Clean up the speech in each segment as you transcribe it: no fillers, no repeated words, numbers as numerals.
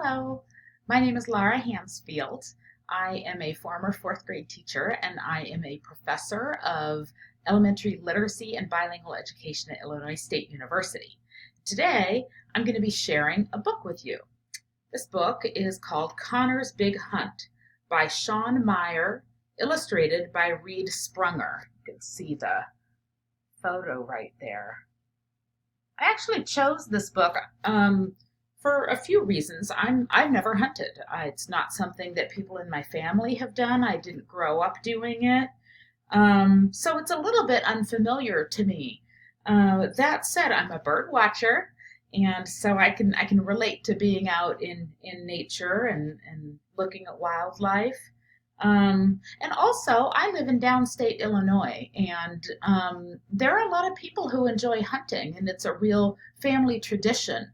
Hello, my name is Lara Handsfield. I am a former fourth grade teacher and I am a professor of elementary literacy and bilingual education at Illinois State University. Today, I'm going to be sharing a book with you. This book is called Connor's Big Hunt by Shawn Meyer, illustrated by Reed Sprunger. You can see the photo right there. I actually chose this book for a few reasons. I've never hunted. It's not something that people in my family have done. I didn't grow up doing it. So it's a little bit unfamiliar to me. That said, I'm a bird watcher, and so I can relate to being out in nature and looking at wildlife. And also, I live in downstate Illinois, and there are a lot of people who enjoy hunting, and it's a real family tradition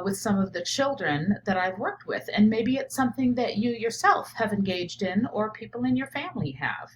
with some of the children that I've worked with. And maybe it's something that you yourself have engaged in or people in your family have.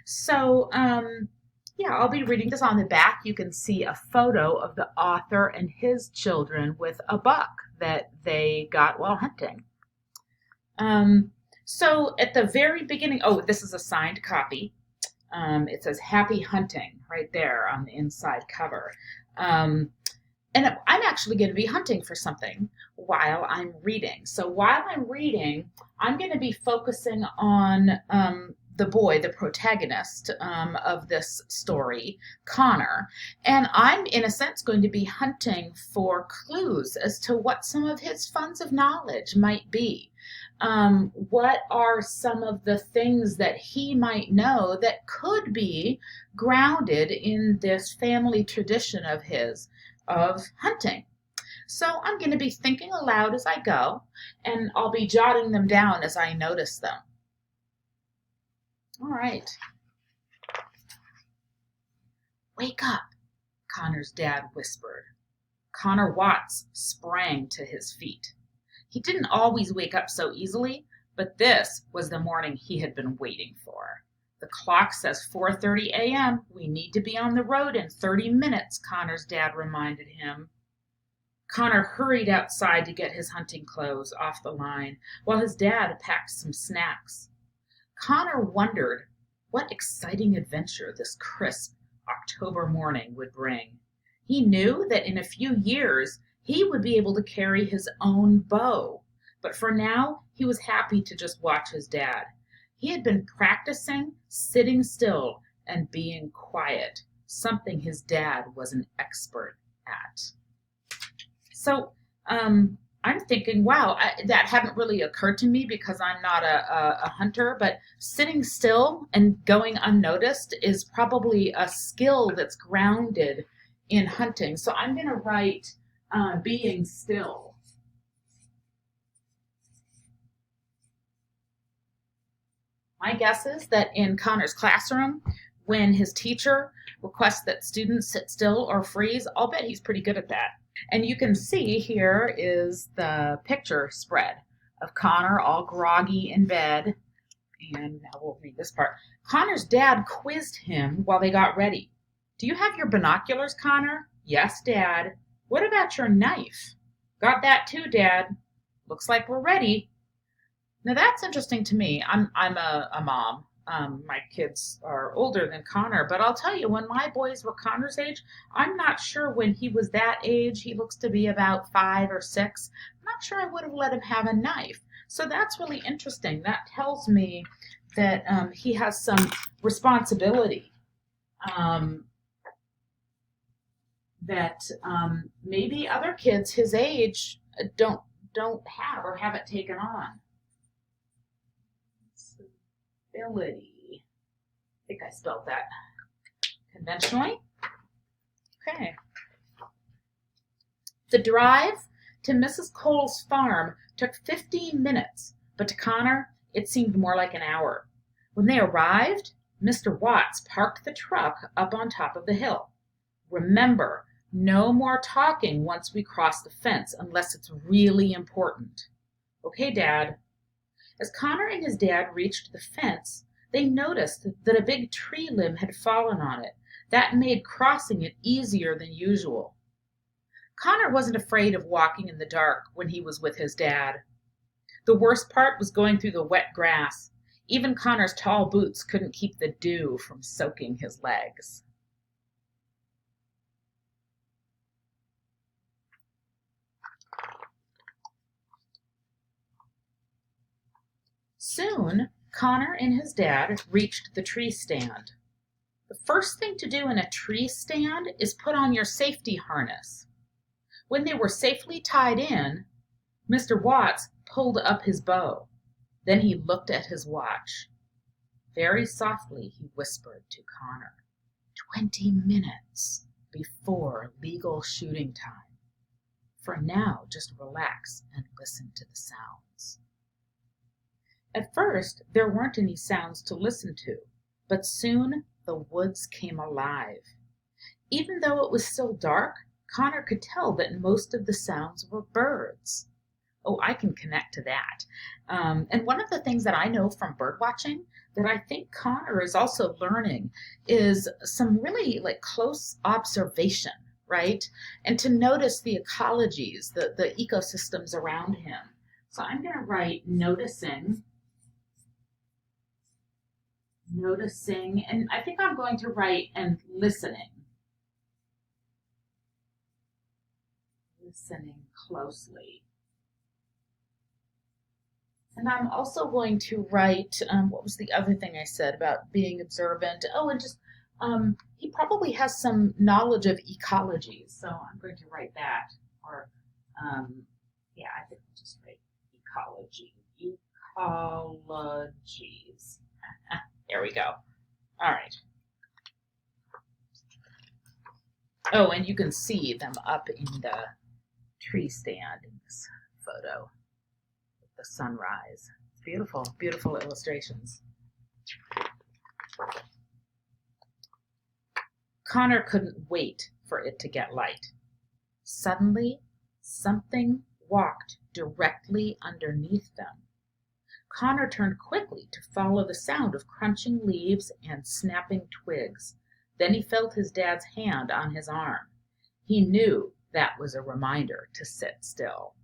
So, yeah, I'll be reading this. On the back. You can see a photo of the author and his children with a buck that they got while hunting. So at the very beginning, oh, this is a signed copy. It says Happy Hunting right there on the inside cover. And I'm actually going to be hunting for something while I'm reading. So while I'm reading, I'm going to be focusing on the boy, the protagonist of this story, Connor. And I'm, in a sense, going to be hunting for clues as to what some of his funds of knowledge might be. What are some of the things that he might know that could be grounded in this family tradition of his of hunting? So I'm going to be thinking aloud as I go, and I'll be jotting them down as I notice them. All right. Wake up, Connor's dad whispered. Connor Watts sprang to his feet. He didn't always wake up so easily, but this was the morning he had been waiting for. The clock says 4:30 a.m. We need to be on the road in 30 minutes, Connor's dad reminded him. Connor hurried outside to get his hunting clothes off the line while his dad packed some snacks. Connor wondered what exciting adventure this crisp October morning would bring. He knew that in a few years he would be able to carry his own bow, but for now he was happy to just watch his dad. He had been practicing sitting still and being quiet, something his dad was an expert at. So I'm thinking, wow, that hadn't really occurred to me because I'm not a hunter, but sitting still and going unnoticed is probably a skill that's grounded in hunting. So I'm going to write being still. My guess is that in Connor's classroom, when his teacher requests that students sit still or freeze, I'll bet he's pretty good at that. And you can see here is the picture spread of Connor all groggy in bed. And now we'll read this part. Connor's dad quizzed him while they got ready. Do you have your binoculars, Connor? Yes, Dad. What about your knife? Got that too, Dad. Looks like we're ready. Now that's interesting to me. I'm a mom. My kids are older than Connor, but I'll tell you, when my boys were Connor's age, I'm not sure when he was that age. He looks to be about 5 or 6. I'm not sure I would have let him have a knife. So that's really interesting. That tells me that he has some responsibility. That maybe other kids his age don't have or haven't taken on. Ability. I think I spelled that conventionally. Okay. The drive to Mrs. Cole's farm took 15 minutes, but to Connor, it seemed more like an hour. When they arrived, Mr. Watts parked the truck up on top of the hill. Remember, no more talking once we cross the fence unless it's really important. Okay, Dad. As Connor and his dad reached the fence, they noticed that a big tree limb had fallen on it. That made crossing it easier than usual. Connor wasn't afraid of walking in the dark when he was with his dad. The worst part was going through the wet grass. Even Connor's tall boots couldn't keep the dew from soaking his legs. Soon, Connor and his dad reached the tree stand. The first thing to do in a tree stand is put on your safety harness. When they were safely tied in, Mr. Watts pulled up his bow. Then he looked at his watch. Very softly, he whispered to Connor, 20 minutes before legal shooting time. For now, just relax and listen to the sounds. At first, there weren't any sounds to listen to, but soon the woods came alive. Even though it was still dark, Connor could tell that most of the sounds were birds. Oh, I can connect to that. And one of the things that I know from bird watching that I think Connor is also learning is some really close observation, right? And to notice the ecologies, the ecosystems around him. So I'm going to write noticing, and I think I'm going to write and listening closely. And I'm also going to write, what was the other thing I said about being observant? Oh, and just, he probably has some knowledge of ecologies, so I'm going to write that. Or, yeah, I think I'll just write ecologies. There we go. All right. Oh, and you can see them up in the tree stand in this photo. The sunrise. Beautiful, beautiful illustrations. Connor couldn't wait for it to get light. Suddenly, something walked directly underneath them. Connor turned quickly to follow the sound of crunching leaves and snapping twigs. Then he felt his dad's hand on his arm. He knew that was a reminder to sit still.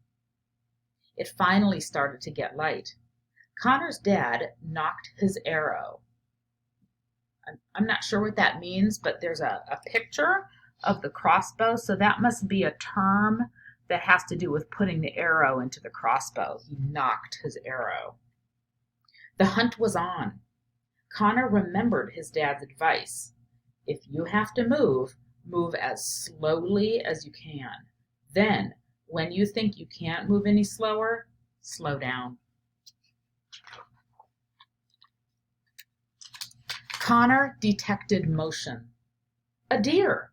It finally started to get light. Connor's dad knocked his arrow. I'm not sure what that means, but there's a picture of the crossbow, so that must be a term that has to do with putting the arrow into the crossbow. He knocked his arrow. The hunt was on. Connor remembered his dad's advice. If you have to move, move as slowly as you can. Then, when you think you can't move any slower, slow down. Connor detected motion. A deer.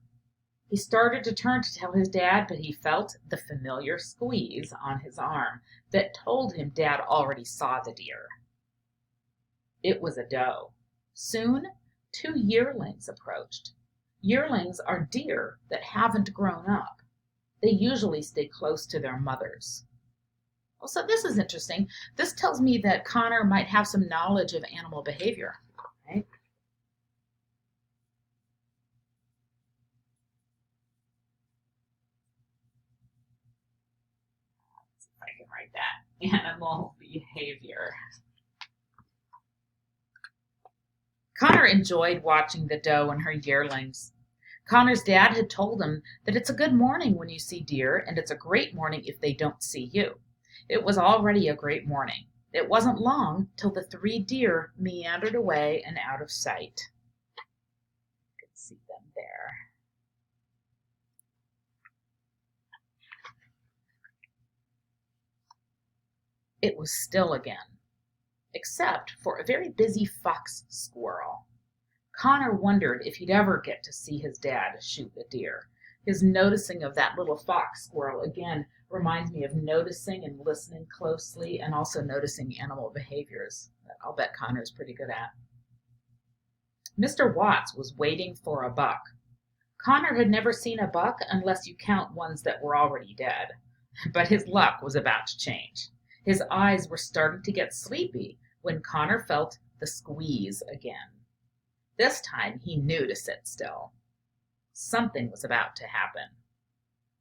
He started to turn to tell his dad, but he felt the familiar squeeze on his arm that told him Dad already saw the deer. It was a doe. Soon, 2 yearlings approached. Yearlings are deer that haven't grown up. They usually stay close to their mothers. Well, so this is interesting. This tells me that Connor might have some knowledge of animal behavior, right? Let's see if I can write that. Animal behavior. Connor enjoyed watching the doe and her yearlings. Connor's dad had told him that it's a good morning when you see deer, and it's a great morning if they don't see you. It was already a great morning. It wasn't long till the 3 deer meandered away and out of sight. You can see them there. It was still again, except for a very busy fox squirrel. Connor wondered if he'd ever get to see his dad shoot a deer. His noticing of that little fox squirrel, again, reminds me of noticing and listening closely and also noticing animal behaviors that I'll bet Connor's pretty good at. Mr. Watts was waiting for a buck. Connor had never seen a buck unless you count ones that were already dead. But his luck was about to change. His eyes were starting to get sleepy when Connor felt the squeeze again. This time he knew to sit still. Something was about to happen.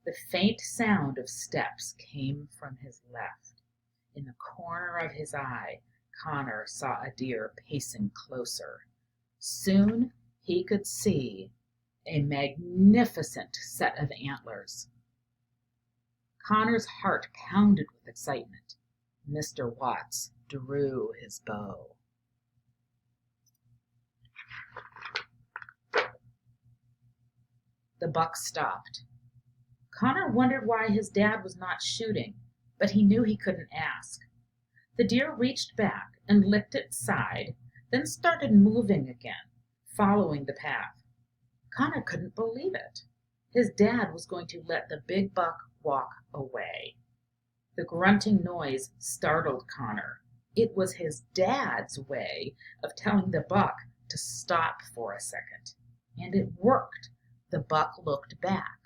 The faint sound of steps came from his left. In the corner of his eye, Connor saw a deer pacing closer. Soon he could see a magnificent set of antlers. Connor's heart pounded with excitement. Mr. Watts drew his bow. The buck stopped. Connor wondered why his dad was not shooting, but he knew he couldn't ask. The deer reached back and licked its side, then started moving again, following the path. Connor couldn't believe it. His dad was going to let the big buck walk away. The grunting noise startled Connor. It was his dad's way of telling the buck to stop for a second. And it worked. The buck looked back.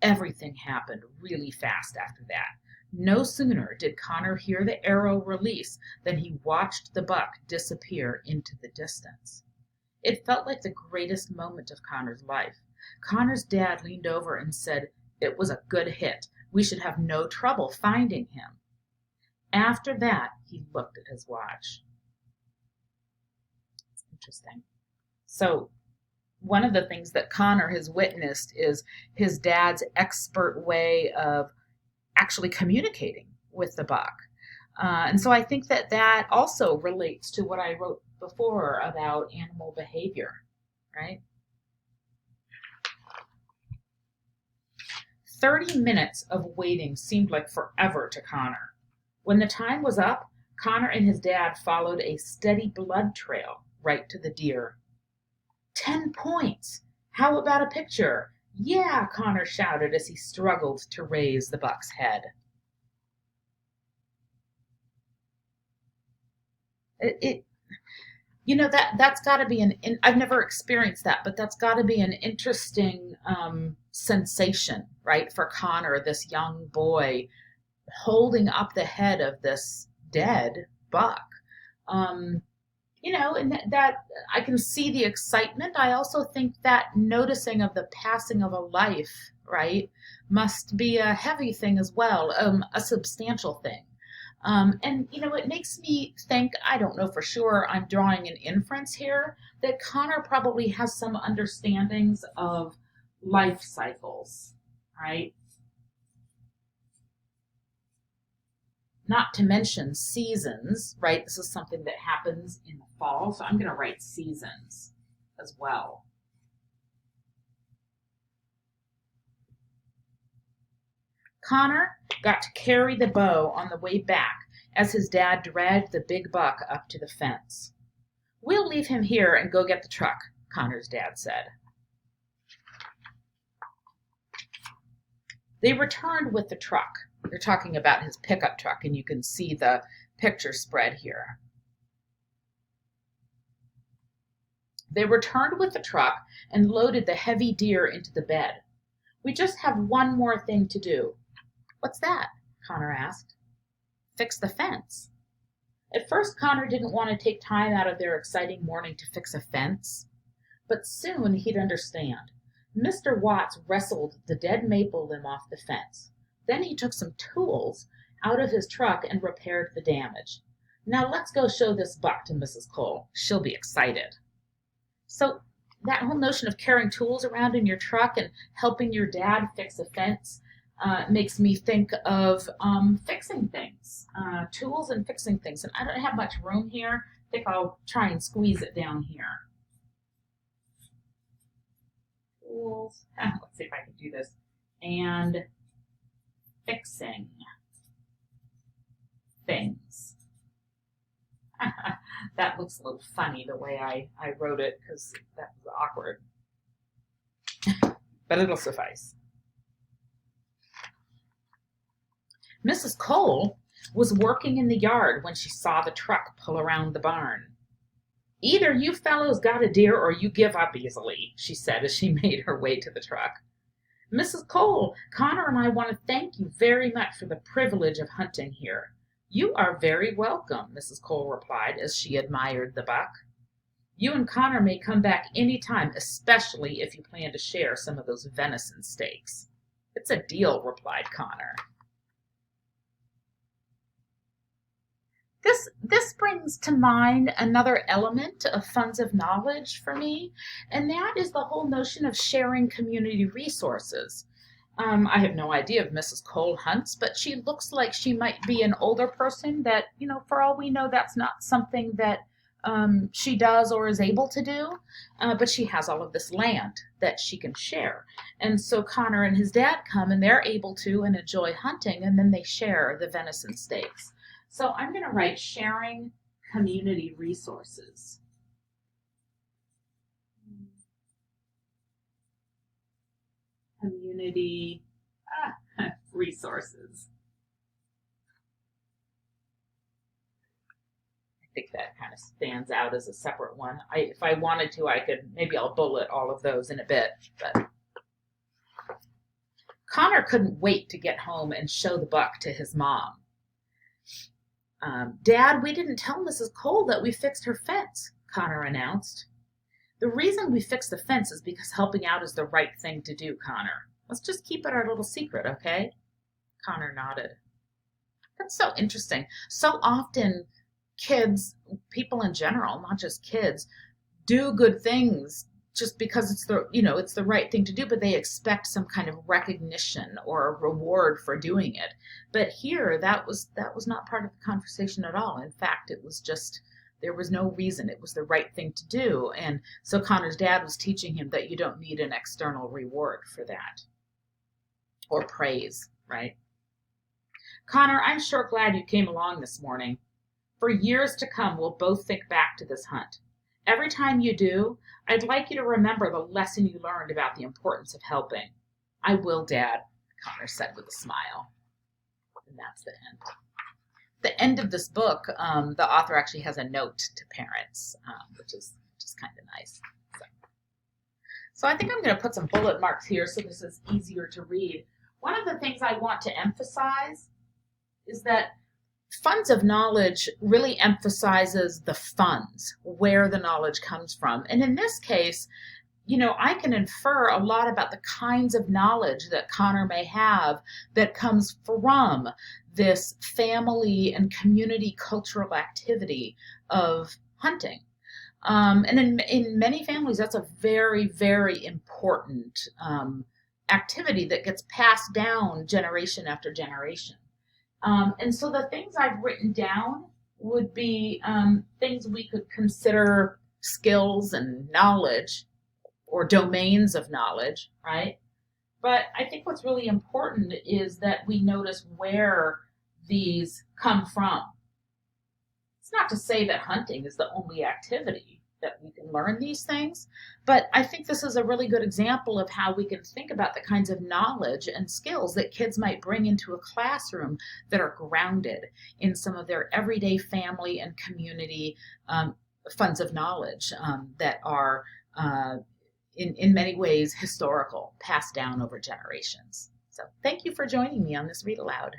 Everything happened really fast after that. No sooner did Connor hear the arrow release than he watched the buck disappear into the distance. It felt like the greatest moment of Connor's life. Connor's dad leaned over and said, "It was a good hit. We should have no trouble finding him." After that, he looked at his watch. It's interesting. So, one of the things that Connor has witnessed is his dad's expert way of actually communicating with the buck. And so I think that also relates to what I wrote before about animal behavior, right? 30 minutes of waiting seemed like forever to Connor. When the time was up, Connor and his dad followed a steady blood trail right to the deer. 10 points! How about a picture? Yeah, Connor shouted as he struggled to raise the buck's head. That's got to be I've never experienced that, but that's got to be an interesting sensation, right, for Connor, this young boy holding up the head of this dead buck. And that I can see the excitement. I also think that noticing of the passing of a life, right, must be a heavy thing as well, a substantial thing. It makes me think, I don't know for sure, I'm drawing an inference here, that Connor probably has some understandings of life cycles, right? Not to mention seasons, right? This is something that happens in the fall, so I'm going to write seasons as well. Connor got to carry the bow on the way back as his dad dragged the big buck up to the fence. "We'll leave him here and go get the truck," Connor's dad said. They returned with the truck. They're talking about his pickup truck, and you can see the picture spread here. They returned with the truck and loaded the heavy deer into the bed. "We just have one more thing to do." "What's that?" Connor asked. "Fix the fence." At first, Connor didn't want to take time out of their exciting morning to fix a fence, but soon he'd understand. Mr. Watts wrestled the dead maple limb off the fence. Then he took some tools out of his truck and repaired the damage. "Now let's go show this buck to Mrs. Cole. She'll be excited." So that whole notion of carrying tools around in your truck and helping your dad fix a fence makes me think of fixing things, tools and fixing things. And I don't have much room here. I think I'll try and squeeze it down here. Tools. Let's see if I can do this. And fixing things. That looks a little funny the way I wrote it, because that was awkward. But it'll suffice. Mrs. Cole was working in the yard when she saw the truck pull around the barn. "Either you fellows got a deer or you give up easily," she said as she made her way to the truck. "Mrs. Cole, Connor and I want to thank you very much for the privilege of hunting here." "You are very welcome," Mrs. Cole replied as she admired the buck. "You and Connor may come back any time, especially if you plan to share some of those venison steaks." It's a deal, replied Connor. This brings to mind another element of funds of knowledge for me, and that is the whole notion of sharing community resources. I have no idea if Mrs. Cole hunts, but she looks like she might be an older person that, for all we know, that's not something that she does or is able to do. But she has all of this land that she can share. And so Connor and his dad come and they're able to and enjoy hunting, and then they share the venison steaks. So I'm going to write sharing community resources. Community resources. I think that kind of stands out as a separate one. If I wanted to, maybe I'll bullet all of those in a bit. But Connor couldn't wait to get home and show the buck to his mom. Dad, we didn't tell Mrs. Cole that we fixed her fence, Connor announced. The reason we fixed the fence is because helping out is the right thing to do, Connor. Let's just keep it our little secret, okay? Connor nodded. That's so interesting. So often kids, people in general, not just kids, do good things just because it's the right thing to do, but they expect some kind of recognition or a reward for doing it. But here, that was not part of the conversation at all. In fact, it was just, there was no reason. It was the right thing to do. And so Connor's dad was teaching him that you don't need an external reward for that, or praise, right? Connor, I'm sure glad you came along this morning. For years to come, we'll both think back to this hunt. Every time you do, I'd like you to remember the lesson you learned about the importance of helping. I will, Dad, Connor said with a smile. And that's the end. The end of this book, the author actually has a note to parents, which is kind of nice. So I think I'm going to put some bullet marks here so this is easier to read. One of the things I want to emphasize is that funds of knowledge really emphasizes the funds, where the knowledge comes from. And in this case, I can infer a lot about the kinds of knowledge that Connor may have that comes from this family and community cultural activity of hunting. And in many families, that's a very, very important activity that gets passed down generation after generation. And so the things I've written down would be things we could consider skills and knowledge or domains of knowledge, right? But I think what's really important is that we notice where these come from. It's not to say that hunting is the only activity that we can learn these things, but I think this is a really good example of how we can think about the kinds of knowledge and skills that kids might bring into a classroom that are grounded in some of their everyday family and community funds of knowledge that are in many ways historical, passed down over generations. So thank you for joining me on this Read Aloud.